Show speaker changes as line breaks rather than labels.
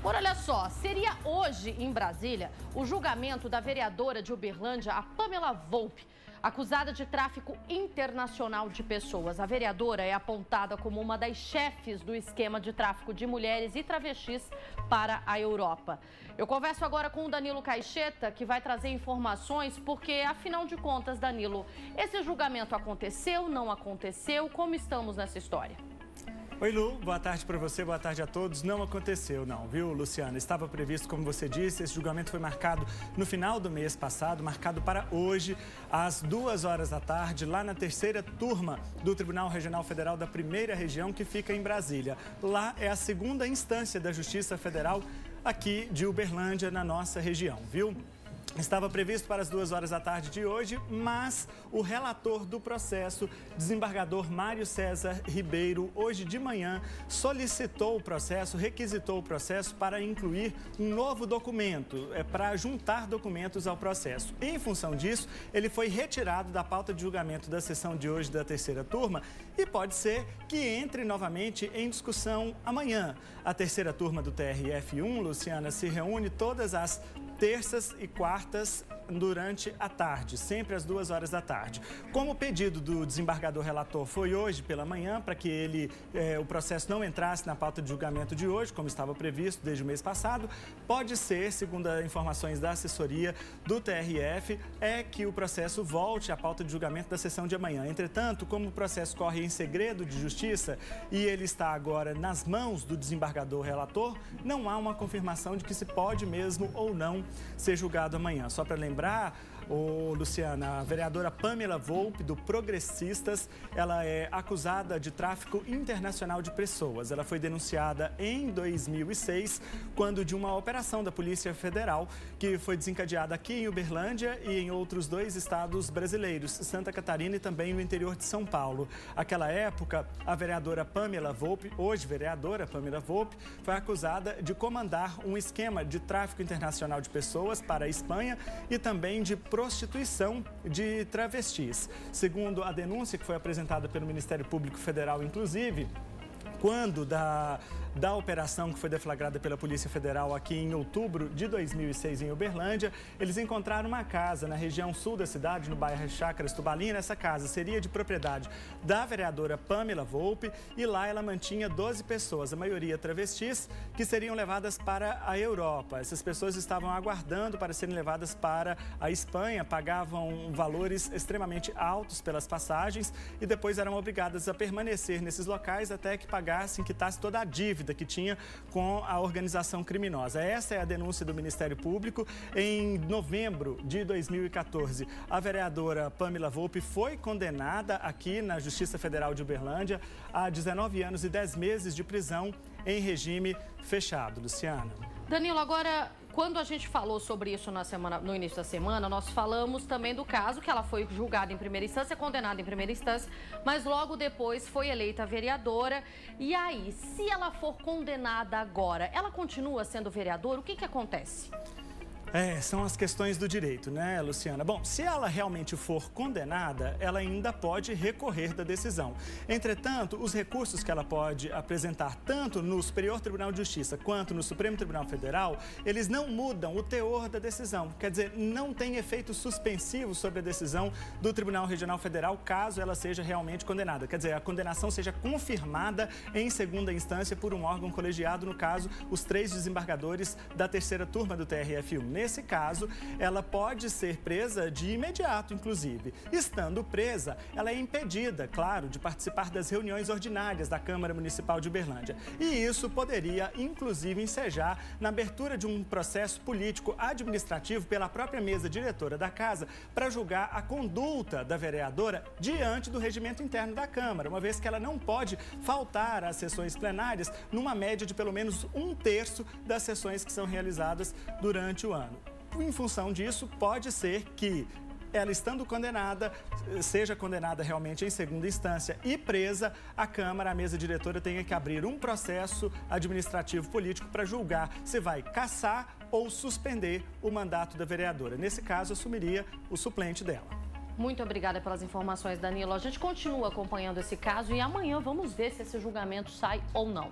Por olha só, seria hoje em Brasília o julgamento da vereadora de Uberlândia, a Pamela Volpi, acusada de tráfico internacional de pessoas. A vereadora é apontada como uma das chefes do esquema de tráfico de mulheres e travestis para a Europa. Eu converso agora com o Danilo Caixeta, que vai trazer informações, porque, afinal de contas, Danilo, esse julgamento aconteceu, não aconteceu? Como estamos nessa história?
Oi, Lu, boa tarde para você, boa tarde a todos. Não aconteceu não, viu, Luciana? Estava previsto, como você disse, esse julgamento foi marcado no final do mês passado, marcado para hoje, às 2 horas da tarde, lá na terceira turma do Tribunal Regional Federal da Primeira Região, que fica em Brasília. Lá é a segunda instância da Justiça Federal aqui de Uberlândia, na nossa região, viu? Estava previsto para as 2 horas da tarde de hoje, mas o relator do processo, desembargador Mário César Ribeiro, hoje de manhã, solicitou o processo, requisitou o processo para incluir um novo documento, para juntar documentos ao processo. Em função disso, ele foi retirado da pauta de julgamento da sessão de hoje da terceira turma e pode ser que entre novamente em discussão amanhã. A terceira turma do TRF1, Luciana, se reúne todas as terças e quartas durante a tarde, sempre às 2 horas da tarde. Como o pedido do desembargador relator foi hoje pela manhã, para que o processo não entrasse na pauta de julgamento de hoje, como estava previsto desde o mês passado, pode ser, segundo as informações da assessoria do TRF, que o processo volte à pauta de julgamento da sessão de amanhã. Entretanto, como o processo corre em segredo de justiça e ele está agora nas mãos do desembargador relator, não há uma confirmação de que se pode mesmo ou não ser julgado amanhã. Só para lembrar, Luciana, a vereadora Pamela Volpi, do Progressistas, ela é acusada de tráfico internacional de pessoas. Ela foi denunciada em 2006, quando de uma operação da Polícia Federal, que foi desencadeada aqui em Uberlândia e em outros 2 estados brasileiros, Santa Catarina e também o interior de São Paulo. Naquela época, a vereadora Pamela Volpi, hoje vereadora Pamela Volpi, foi acusada de comandar um esquema de tráfico internacional de pessoas para a Espanha e também de prostituição de travestis. Segundo a denúncia que foi apresentada pelo Ministério Público Federal, inclusive, quando da operação que foi deflagrada pela Polícia Federal aqui em outubro de 2006 em Uberlândia, eles encontraram uma casa na região sul da cidade, no bairro Chácaras Tubalina. Essa casa seria de propriedade da vereadora Pamela Volpi e lá ela mantinha 12 pessoas, a maioria travestis, que seriam levadas para a Europa. Essas pessoas estavam aguardando para serem levadas para a Espanha, pagavam valores extremamente altos pelas passagens e depois eram obrigadas a permanecer nesses locais até que quitasse toda a dívida que tinha com a organização criminosa. Essa é a denúncia do Ministério Público. Em novembro de 2014, a vereadora Pamela Volpi foi condenada aqui na Justiça Federal de Uberlândia a 19 anos e 10 meses de prisão em regime fechado. Luciana.
Danilo, agora, quando a gente falou sobre isso no início da semana, nós falamos também do caso que ela foi julgada em primeira instância, condenada em primeira instância, mas logo depois foi eleita vereadora. E aí, se ela for condenada agora, ela continua sendo vereadora? O que acontece?
São as questões do direito, né, Luciana? Bom, se ela realmente for condenada, ela ainda pode recorrer da decisão. Entretanto, os recursos que ela pode apresentar tanto no Superior Tribunal de Justiça quanto no Supremo Tribunal Federal, eles não mudam o teor da decisão. Quer dizer, não tem efeito suspensivo sobre a decisão do Tribunal Regional Federal caso ela seja realmente condenada. Quer dizer, a condenação seja confirmada em segunda instância por um órgão colegiado, no caso, os 3 desembargadores da terceira turma do TRF1. Nesse caso, ela pode ser presa de imediato, inclusive. Estando presa, ela é impedida, claro, de participar das reuniões ordinárias da Câmara Municipal de Uberlândia. E isso poderia, inclusive, ensejar na abertura de um processo político administrativo pela própria mesa diretora da Casa para julgar a conduta da vereadora diante do regimento interno da Câmara, uma vez que ela não pode faltar às sessões plenárias numa média de pelo menos 1/3 das sessões que são realizadas durante o ano. Em função disso, pode ser que ela, estando condenada, seja condenada realmente em segunda instância e presa, a Câmara, a mesa diretora, tenha que abrir um processo administrativo político para julgar se vai cassar ou suspender o mandato da vereadora. Nesse caso, assumiria o suplente dela.
Muito obrigada pelas informações, Danilo. A gente continua acompanhando esse caso e amanhã vamos ver se esse julgamento sai ou não.